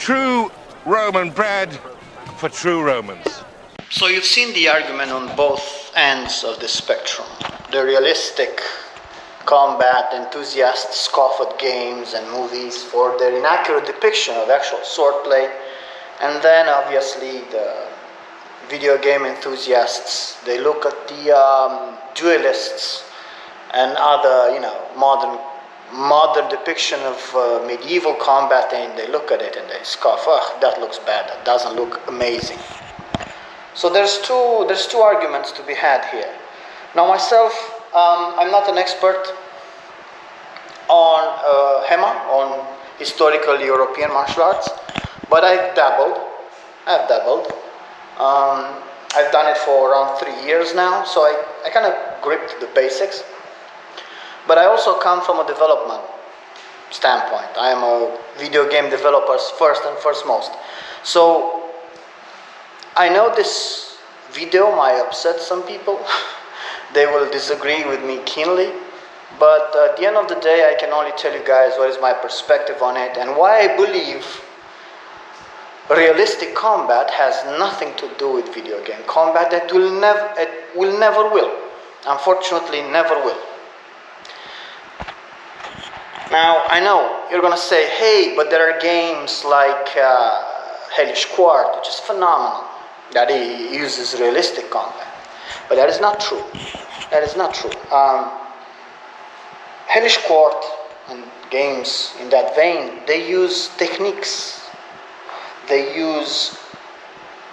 True Roman bread for true Romans. So you've seen the argument on both ends of the spectrum. The realistic combat enthusiasts scoff at games and movies for their inaccurate depiction of actual swordplay, and then obviously the video game enthusiasts, they look at the duelists and other, modern depiction of medieval combat, and they look at it and they scoff. Oh, that looks bad. That doesn't look amazing. So there's two arguments to be had here. Now myself, I'm not an expert on HEMA, on historical European martial arts, but I've dabbled. I've done it for around 3 years now, so I kind of gripped the basics. But I also come from a development standpoint. I am a video game developer first and foremost. So I know this video might upset some people. They will disagree with me keenly. But at the end of the day, I can only tell you guys what is my perspective on it and why I believe realistic combat has nothing to do with video game combat. It never will. Unfortunately, never will. Now, I know you're going to say, hey, but there are games like Hellish Quart, which is phenomenal, that it uses realistic combat. But that is not true. That is not true. Hellish Quart and games in that vein, they use techniques. They use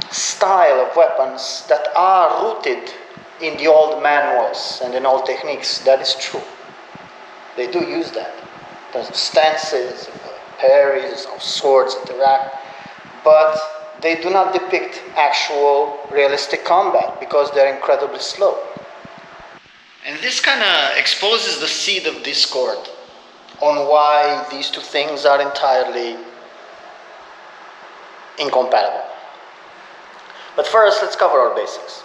style of weapons that are rooted in the old manuals and in old techniques. That is true. They do use that. There's stances, parries, swords interact, but they do not depict actual realistic combat because they're incredibly slow. And this kind of exposes the seed of discord on why these two things are entirely incompatible. But first, let's cover our basics.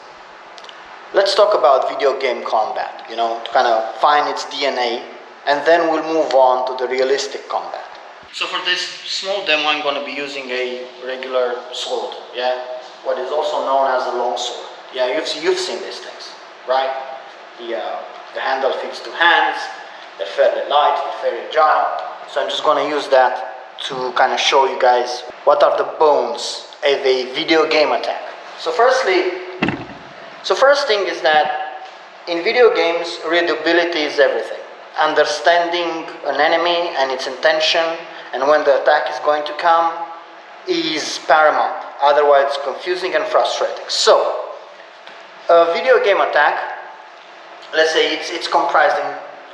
Let's talk about video game combat, to kind of find its DNA, and then we'll move on to the realistic combat. So for this small demo, I'm going to be using a regular sword, what is also known as a long sword. You've seen these things, right? The handle fits two hands, they're fairly light, they're very agile. So I'm just going to use that to kind of show you guys what are the bones of a video game attack. So first thing is that in video games, readability is everything. Understanding an enemy and its intention and when the attack is going to come is paramount. Otherwise, it's confusing and frustrating. So, a video game attack, let's say it's comprised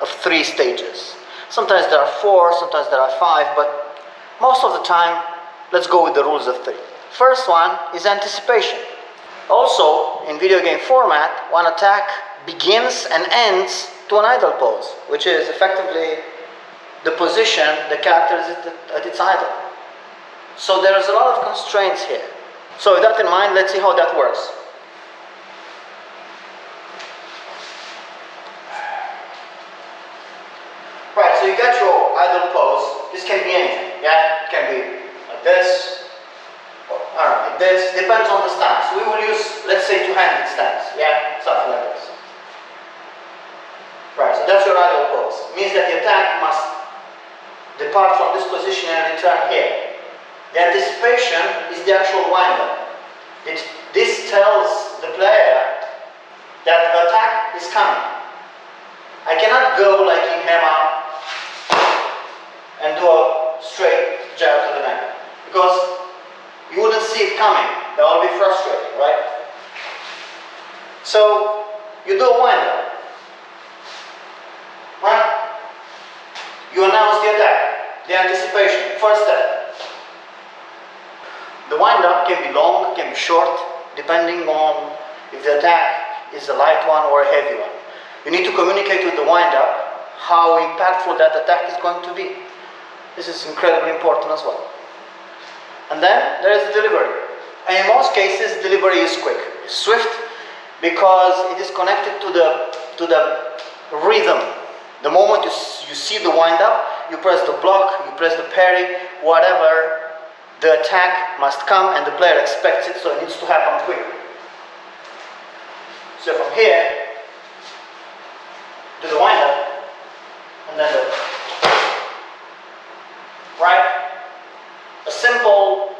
of 3 stages. Sometimes there are 4, sometimes there are 5, but most of the time, let's go with the rules of 3. First one is anticipation. Also, in video game format, one attack begins and ends to an idle pose, which is effectively the position the character is at its idle. So there's a lot of constraints here. So with that in mind, let's see how that works. Right, so you got your idle pose. This can be anything, It can be like this, or like this. Depends on the stance. We will use, let's say, two-handed stance, something like this. Right, so that's your idle pose. Means that the attack must depart from this position and return here. The anticipation is the actual wind-up. This tells the player that the attack is coming. I cannot go like in HEMA and do a straight jab to the neck, because you wouldn't see it coming. That would be frustrating, right? So you do a wind-up. Right? You announce the attack, the anticipation, first step. The wind-up can be long, can be short, depending on if the attack is a light one or a heavy one. You need to communicate with the wind-up how impactful that attack is going to be. This is incredibly important as well. And then there is the delivery. And in most cases, delivery is quick, it's swift, because it is connected to the rhythm. The moment you see the wind-up, you press the block, you press the parry, whatever the attack must come and the player expects it, so it needs to happen quickly. So from here, do the wind up, and then the right. A simple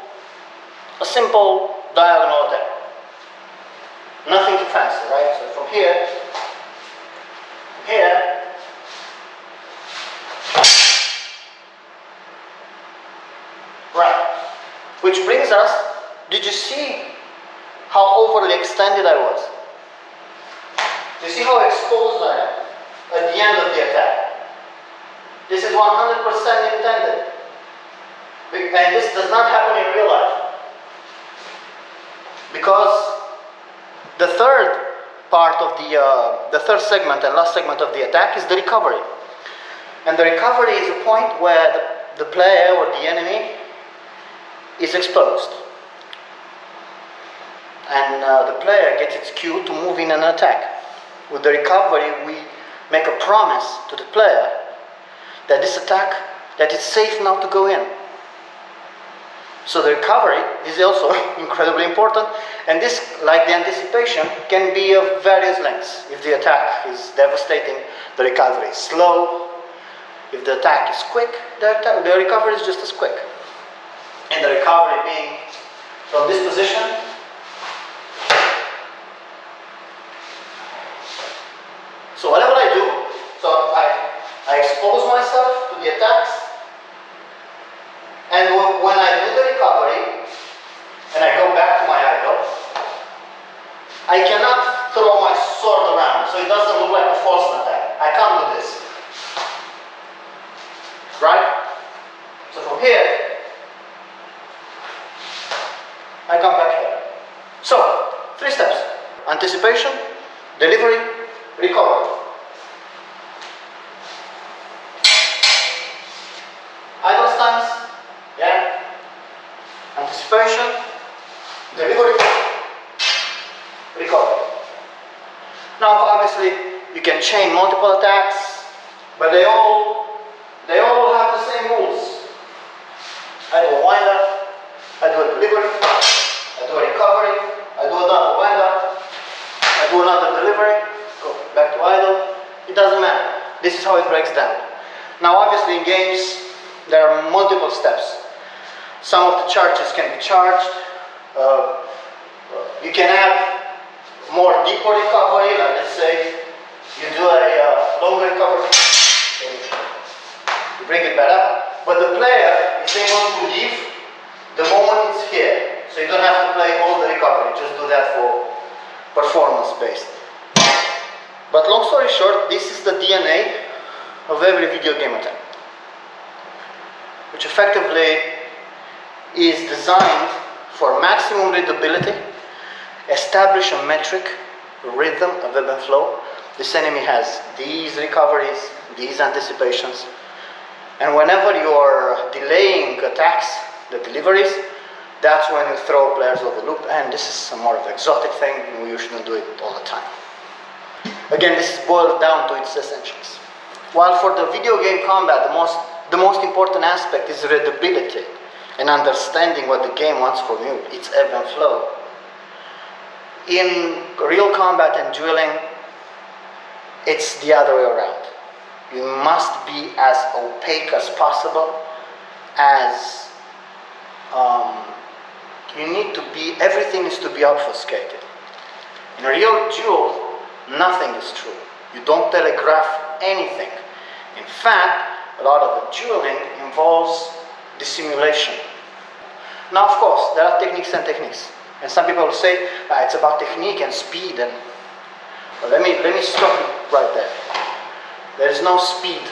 diagonal attack. Nothing too fancy, right? So from here, right. Which brings us, did you see how overly extended I was? Do you see how exposed I am at the end of the attack? This is 100% intended. And this does not happen in real life. Because the third part of the third segment and last segment of the attack is the recovery. And the recovery is a point where the player or the enemy is exposed. And the player gets its cue to move in an attack. With the recovery, we make a promise to the player that this attack, that it's safe now to go in. So the recovery is also incredibly important, and this, like the anticipation, can be of various lengths. If the attack is devastating, the recovery is slow. If the attack is quick, the recovery is just as quick. And the recovery being from this position, so whatever I do, so I expose myself to the attacks, and when I do the recovery, and I go back to my idol, I cannot throw my sword around, so it doesn't look like a false attack. I can't do this. Right? So from here, I come back here. So, 3 steps. Anticipation, delivery, recovery. Idle stance, yeah. Anticipation, delivery, recovery. Now obviously you can chain multiple attacks, but they all have the same rules. I do a wind up, I do a delivery, I do a recovery, I do another wind up, I do another delivery, go back to idle. It doesn't matter. This is how it breaks down. Now obviously in games there are multiple steps. Some of the charges can be charged. You can add more deeper recovery, like let's say you do a longer recovery, you bring it back up. But the player, if they want to leave, the moment it's here. So you don't have to play all the recovery, just do that for performance based. But long story short, this is the DNA of every video game attack, which effectively is designed for maximum readability, establish a metric, rhythm, a ebb and flow. This enemy has these recoveries, these anticipations, and whenever you're delaying attacks, the deliveries, that's when you throw players over the loop, and this is a more of an exotic thing, and you shouldn't do it all the time. Again, this is boiled down to its essentials. While for the video game combat, the most important aspect is readability and understanding what the game wants from you, its ebb and flow. In real combat and dueling, it's the other way around. You must be as opaque as possible, as you need to be, everything is to be obfuscated. In a real duel, nothing is true. You don't telegraph anything. In fact, a lot of the dueling involves dissimulation. Now, of course, there are techniques and techniques. And some people will say, it's about technique and speed. And well, let me stop you right there. There is no speed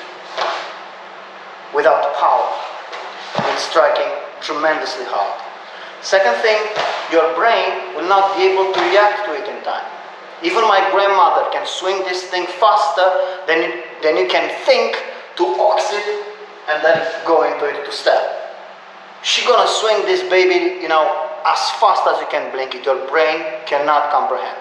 without power. It's striking tremendously hard. Second thing, your brain will not be able to react to it in time. Even my grandmother can swing this thing faster than you can think to ox it and then go into it to stab. She's gonna swing this baby, as fast as you can blink it. Your brain cannot comprehend.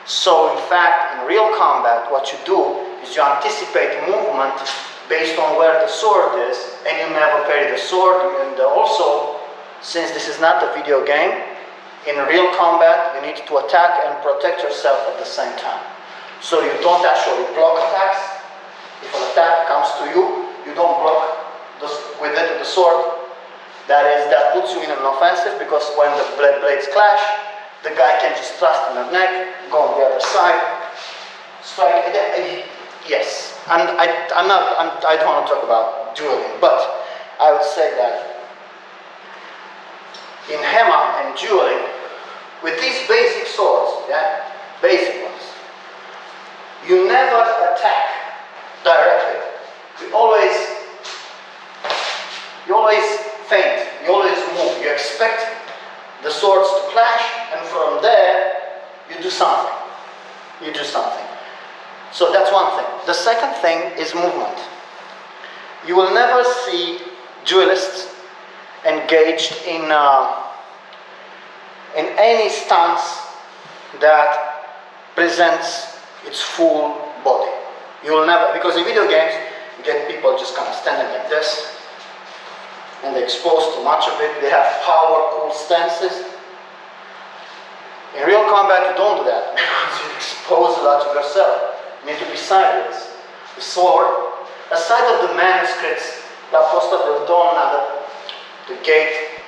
So in fact, in real combat, what you do is you anticipate movement based on where the sword is, and you never parry the sword, and also since this is not a video game, in real combat you need to attack and protect yourself at the same time. So you don't actually block attacks. If an attack comes to you, you don't block with it with the sword. That puts you in an offensive, because when the blades clash, the guy can just thrust in the neck, go on the other side, strike. Yes, and I don't want to talk about dueling, but I would say that in Hema and dueling, with these basic swords, basic ones, you never attack directly. You always feint, you always move. You expect the swords to clash, and from there you do something. So that's one thing. The second thing is movement. You will never see duelists engaged in any stance that presents its full body. You will never, because in video games you get people just kind of standing like this, and they're exposed to much of it. They have power, cool stances. In real combat you don't do that, because you expose a lot of yourself. You need to be sideways. The sword, aside of the manuscripts, La Posta del Donna, the gate,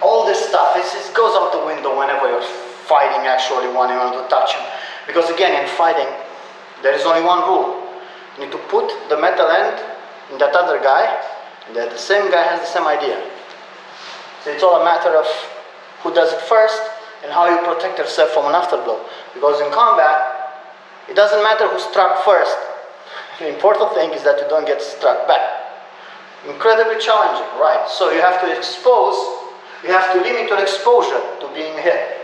all this stuff, it goes out the window whenever you're fighting actually when you want to touch him. Because again, in fighting, there is only one rule. You need to put the metal end in that other guy, and that the same guy has the same idea. So it's all a matter of who does it first and how you protect yourself from an afterblow. Because in combat, it doesn't matter who struck first. The important thing is that you don't get struck back. Incredibly challenging, right? So you have to limit your exposure to being hit.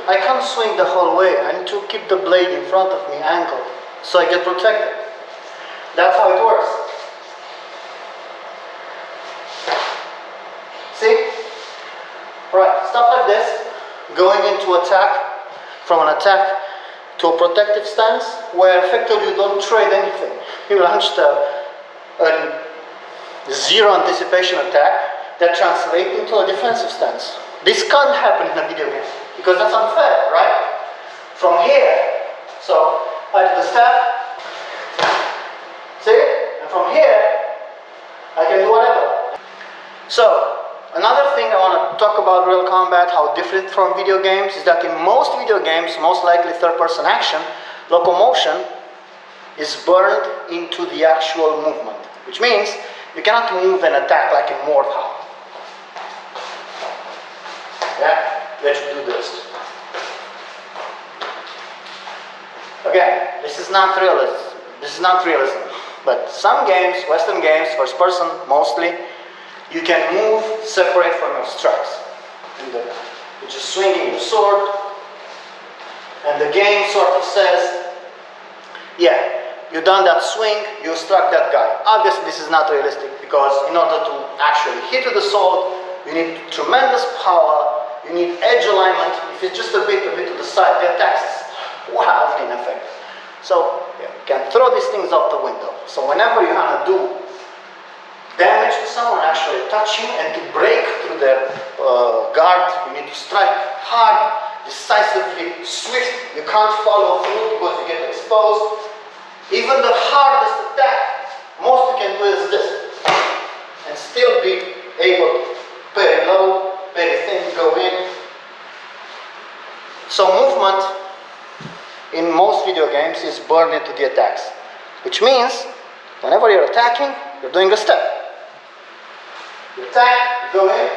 I can't swing the whole way. I need to keep the blade in front of me angled so I get protected. That's how it works. See? Right, stuff like this, going into attack, from an attack to a protective stance, where effectively you don't trade anything. You launched a zero anticipation attack that translates into a defensive stance. This can't happen in a video game, because that's unfair, right? From here, so I do the stab, see? And from here, I can do whatever. So, another thing I want to talk about real combat, how different from video games, is that in most video games, most likely third-person action, locomotion is burned into the actual movement, which means you cannot move and attack like in Mordhau. Let's do this. Again, this is not realism. But some games, Western games, first person mostly, you can move separate from your strikes. You're just swinging your sword, and the game sort of says, yeah, you've done that swing, you struck that guy. Obviously this is not realistic, because in order to actually hit with the sword, you need tremendous power, you need edge alignment. If it's just a bit to the side, the attack is wildly ineffective. So you can throw these things out the window. So whenever you want to do damage to someone, actually touching and to break through their guard, you need to strike hard, decisively, swift. You can't follow through because you get exposed. Even the hardest attack, most you can do is this, and still be able to very low, very thin, go in. So movement in most video games is burned into the attacks, which means whenever you're attacking, you're doing a step. You attack, go in,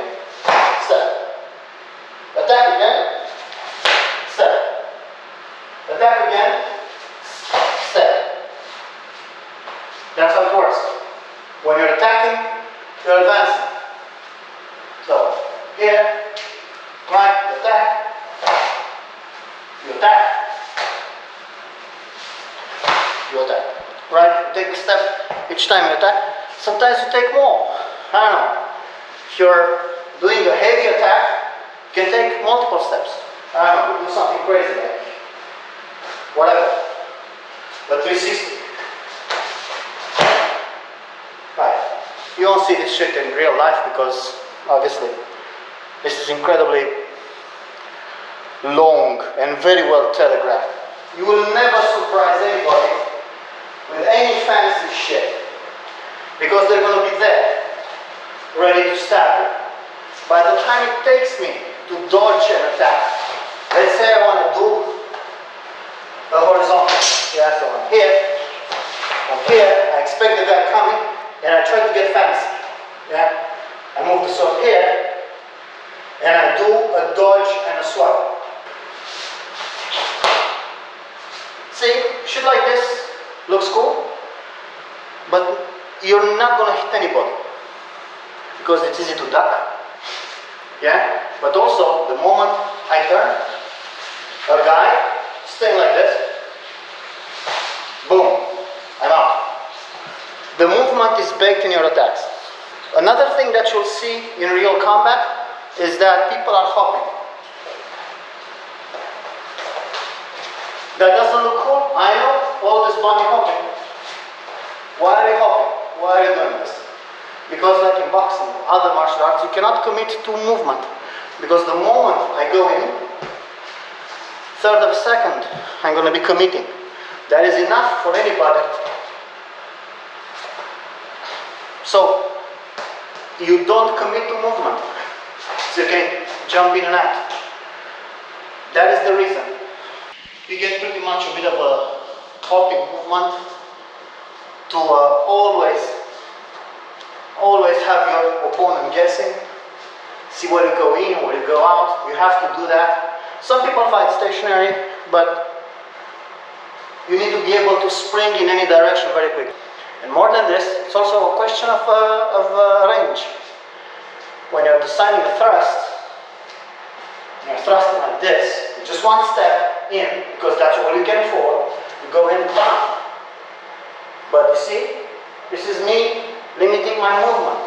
step. Attack again, step. Attack again, step. That's how it works. When you're attacking, you're advancing. So, here, right, attack, you attack, you attack. Right, you take a step, each time you attack. Sometimes you take more. I don't know. If you're doing a heavy attack, you can take multiple steps. I don't know, you do something crazy like whatever. But 360. Right. You don't see this shit in real life because obviously. This is incredibly long and very well telegraphed. You will never surprise anybody with any fancy shit, because they're going to be there, ready to stab you. By the time it takes me to dodge an attack, let's say I want to do a horizontal. Yeah, so I'm here, I expect the guy coming, and I try to get fancy. Yeah, I move the sword here, and I do a dodge and a swipe. See, shit like this looks cool, but you're not going to hit anybody because it's easy to duck. Yeah, but also the moment I turn, a guy staying like this, boom, I'm out. The movement is baked in your attacks. Another thing that you'll see in real combat is that people are hopping. That doesn't look cool, I know, all this bunny hopping. Why are you hopping? Why are you doing this? Because like in boxing, other martial arts, you cannot commit to movement. Because the moment I go in, third of a second, I'm going to be committing. That is enough for anybody. So, you don't commit to movement. So you can jump in and out. That is the reason. You get pretty much a bit of a hopping movement to always have your opponent guessing, see where you go in, where you go out. You have to do that. Some people fight stationary, but you need to be able to spring in any direction very quickly. And more than this, it's also a question of range. When you're deciding a thrust, you're thrusting like this, just one step in, because that's all you can afford. You go in, bam. But you see, this is me limiting my movement.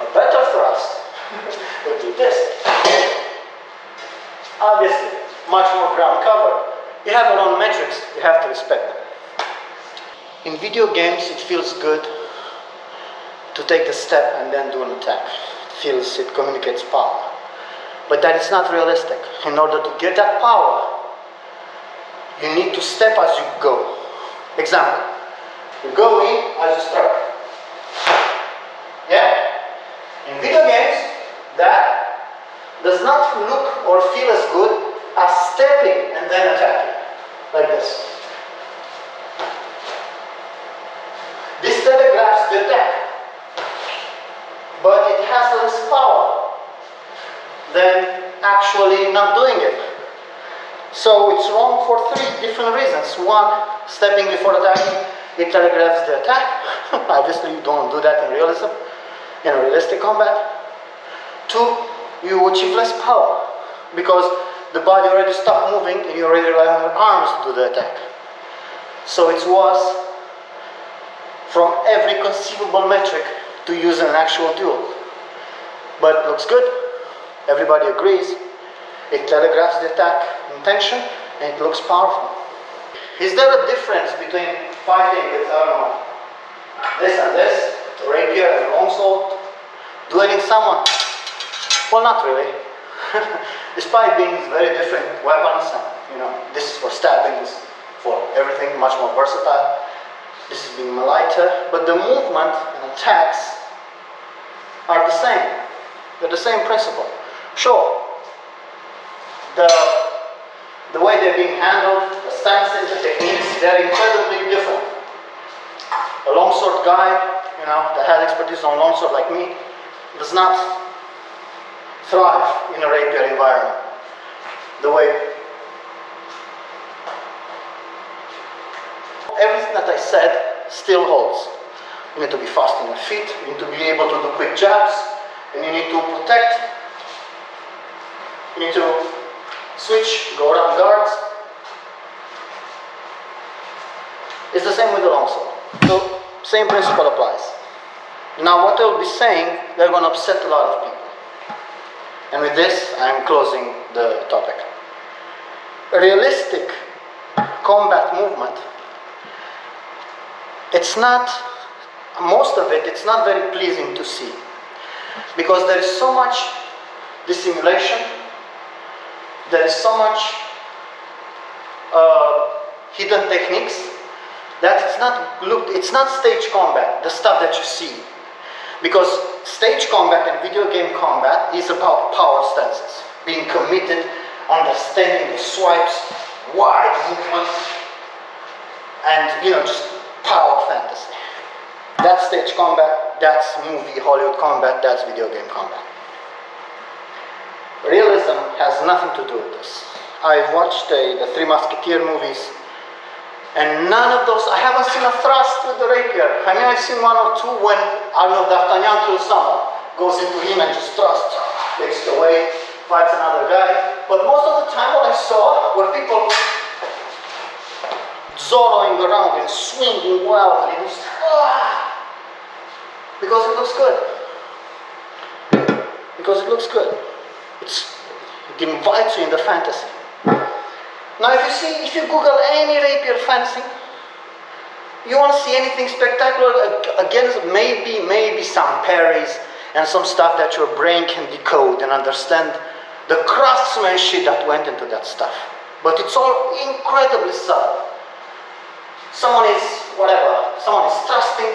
A better thrust would be this. Obviously, much more ground cover. You have your own metrics, you have to respect them. In video games, it feels good to take the step and then do an attack. It communicates power. But that is not realistic. In order to get that power, you need to step as you go. Example, you go in as you start. Yeah? In video games, that does not look or feel as good as stepping and then attacking. Like this. This telegraphs the attack, but it has less power than actually not doing it. So it's wrong for three different reasons. One, stepping before attacking, it telegraphs the attack. Obviously you don't do that in realism, in realistic combat. Two, you achieve less power because the body already stopped moving and you already rely on your arms to do the attack. So it was from every conceivable metric to use an actual duel. But it looks good, everybody agrees, it telegraphs the attack intention and it looks powerful. Is there a difference between fighting with, I don't know, this and this, a rapier and a longsword, dueling someone? Well, not really. Despite being very different weapons, and, this is for stabbing, this is for everything, much more versatile. This is being lighter, but the movement and attacks are the same. They're the same principle. Sure, the way they're being handled, the stances, the techniques, they're incredibly different. A longsword guy, that has expertise on longsword like me, does not thrive in a rapier environment. The way everything that I said still holds. You need to be fast on your feet, you need to be able to do quick jabs, and you need to protect. You need to switch, go around guards. It's the same with the longsword. So, same principle applies. Now what I'll be saying, they're going to upset a lot of people. And with this, I'm closing the topic. A realistic combat movement, it's not very pleasing to see. Because there is so much dissimulation, there is so much hidden techniques that it's not stage combat, the stuff that you see. Because stage combat and video game combat is about power stances, being committed, understanding the swipes, wide movements, and just power fantasy. That's stage combat, that's movie Hollywood combat, that's video game combat. Realism has nothing to do with this. I've watched the Three Musketeer movies, and none of those, I haven't seen a thrust with the rapier. I mean, I've seen one or two when, I don't know, D'Artagnan kills someone, goes into him and just thrusts, takes it away, fights another guy. But most of the time what I saw were people Zorroing around and swinging wildly. Because it looks good. Because it looks good. It invites you in the fantasy. Now if you Google any rapier fencing, you won't see anything spectacular. Again, maybe some parries and some stuff that your brain can decode and understand the craftsmanship that went into that stuff. But it's all incredibly subtle. Someone is thrusting,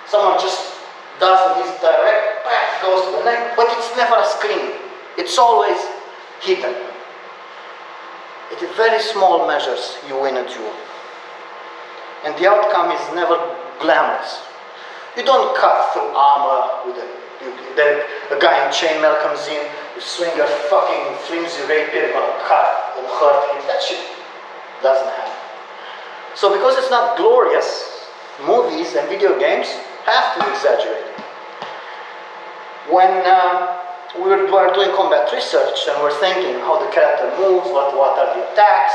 someone just does this direct path, goes to the neck, but it's never a scream. It's always hidden. At very small measures, you win a duel. And the outcome is never glamorous. You don't cut through armor with a guy in chainmail comes in, you swing a fucking flimsy rapier, you're gonna cut and hurt him. That shit doesn't happen. So because it's not glorious, movies and video games have to exaggerate. When we were doing combat research and we're thinking how the character moves, what are the attacks,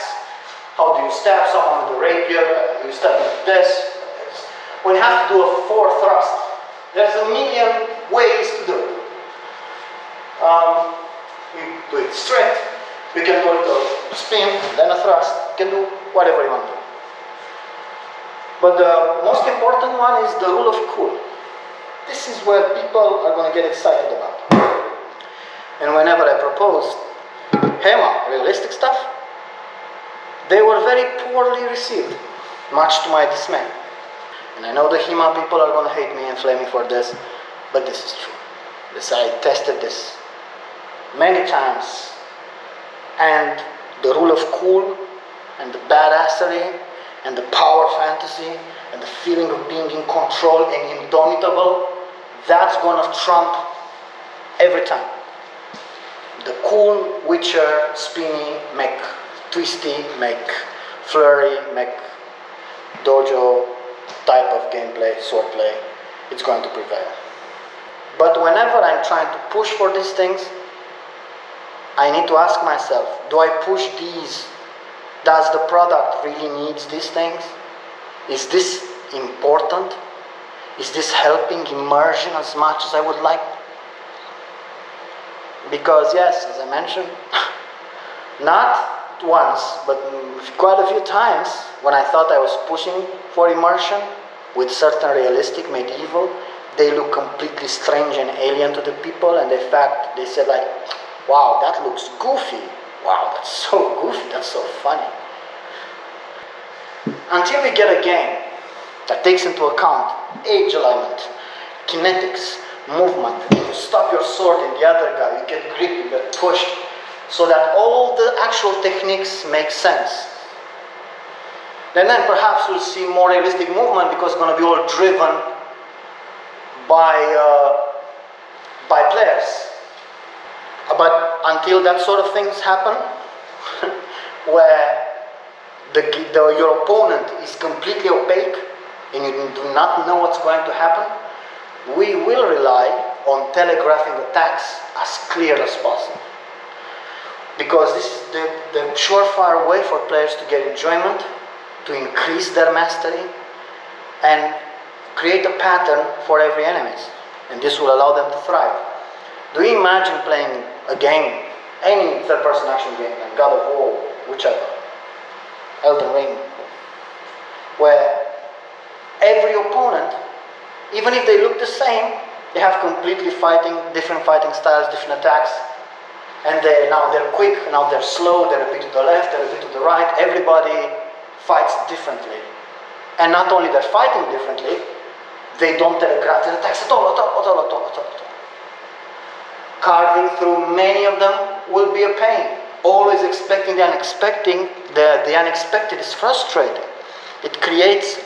how do you stab someone with a rapier, you stab him with this. When you have to do a 4 thrust, there's a million ways to do it. You do it straight, you can do it a spin, then a thrust, you can do whatever you want to do. But the most important one is the rule of cool. This is where people are going to get excited about. And whenever I proposed HEMA, realistic stuff, they were very poorly received, much to my dismay. And I know the HEMA people are going to hate me and flame me for this, but this is true. I tested this many times. And the rule of cool and the badassery and the power fantasy and the feeling of being in control and indomitable, that's gonna trump every time. The cool, witcher, spinny, make twisty, make flurry, make dojo type of gameplay, swordplay, it's going to prevail. But whenever I'm trying to push for these things, I need to ask myself, do I push these? Does the product really need these things? Is this important? Is this helping immersion as much as I would like? Because yes, as I mentioned, not once, but quite a few times, when I thought I was pushing for immersion with certain realistic medieval, they look completely strange and alien to the people, and in fact, they said like, wow, that looks goofy. Wow, that's so goofy, that's so funny. Until we get a game that takes into account age alignment, kinetics, movement, you stop your sword in the other guy, you get grip, you get pushed, so that all the actual techniques make sense. And then perhaps we'll see more realistic movement because it's going to be all driven by players. But until that sort of things happen, where your opponent is completely opaque and you do not know what's going to happen, we will rely on telegraphing attacks as clear as possible. Because this is the surefire way for players to get enjoyment, to increase their mastery, and create a pattern for every enemy. And this will allow them to thrive. Do you imagine playing a game, any third-person action game, like God of War, whichever, Elden Ring, where every opponent, even if they look the same, They have completely different fighting styles, different attacks. And now they're quick, now they're slow, they're a bit to the left, they're a bit to the right. Everybody fights differently. And not only they're fighting differently, they don't telegraph their attacks at all. Carving through many of them will be a pain. Always expecting the unexpected. The unexpected is frustrating. It creates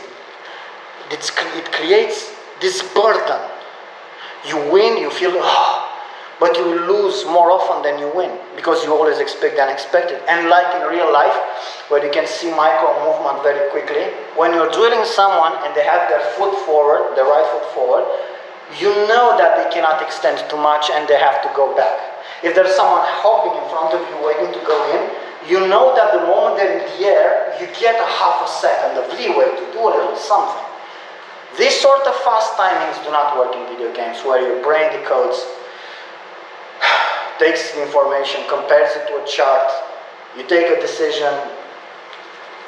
this burden. You win, you feel, but you lose more often than you win because you always expect the unexpected. And like in real life, where you can see micro movement very quickly, when you're drilling someone and they have their foot forward, their right foot forward, you know that they cannot extend too much and they have to go back. If there's someone hopping in front of you waiting to go in, you know that the moment they're in the air, you get a half a second of leeway to do a little something. These sort of fast timings do not work in video games, where your brain decodes, takes the information, compares it to a chart, you take a decision,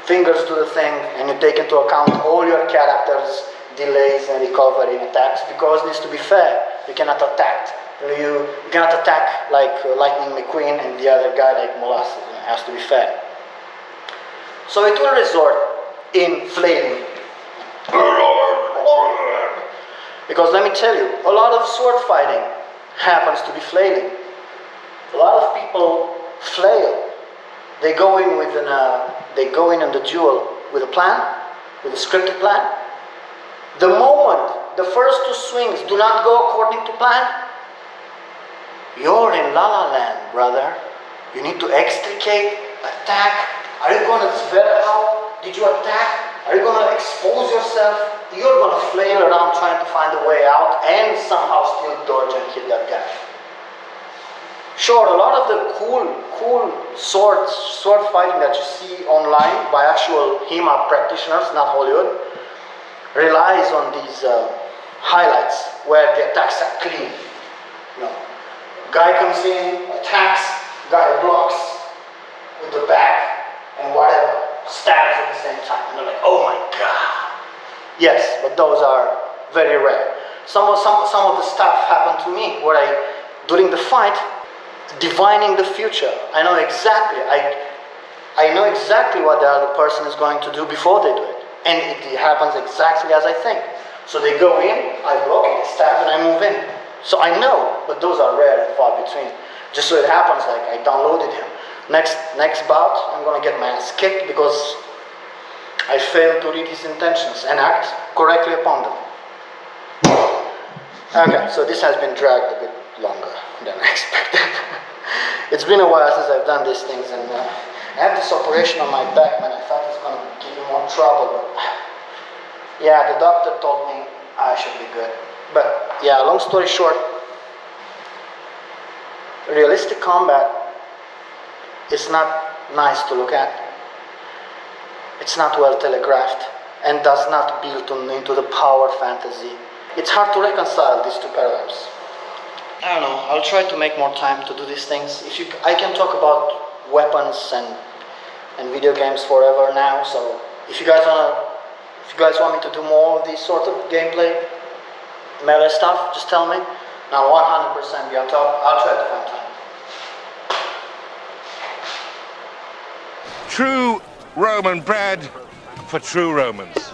fingers do the thing, and you take into account all your characters' delays and recovery in attacks, because it needs to be fair. You cannot attack. You cannot attack like Lightning McQueen and the other guy like Molasses. It has to be fair. So it will resort in flailing. Because let me tell you, a lot of sword fighting happens to be flailing. A lot of people flail. They go in on the duel with a plan, with a scripted plan. The moment the first two swings do not go according to plan, you're in La La Land, brother. You need to extricate, attack. Are you going to how did you attack? Are you going to expose yourself? You're going to flail around trying to find a way out and somehow still dodge and hit that guy. Sure, a lot of the cool sword fighting that you see online by actual HEMA practitioners, not Hollywood, relies on these highlights where the attacks are clean. You know, guy comes in, attacks, guy blocks with the back and whatever, stabs at the same time. And they're like, oh my god. Yes, but those are very rare. Some of the stuff happened to me where during the fight, divining the future. I know exactly what the other person is going to do before they do it. And it happens exactly as I think. So they go in, I block, I stab, and I move in. So I know, but those are rare and far between. Just so it happens, like I downloaded him. Next bout, I'm gonna get my ass kicked because I failed to read his intentions and act correctly upon them. Okay, so this has been dragged a bit longer than I expected. It's been a while since I've done these things, and I have this operation on my back, man. I thought it's gonna give me more trouble, but yeah, the doctor told me I should be good. But yeah, long story short, realistic combat is not nice to look at. It's not well telegraphed and does not build into the power fantasy. It's hard to reconcile these two paradigms. I don't know, I'll try to make more time to do these things. I can talk about weapons and video games forever now, so if you guys want me to do more of these sort of gameplay, melee stuff, just tell me. Now 100% be on top, I'll try to find time. True Roman bread for true Romans.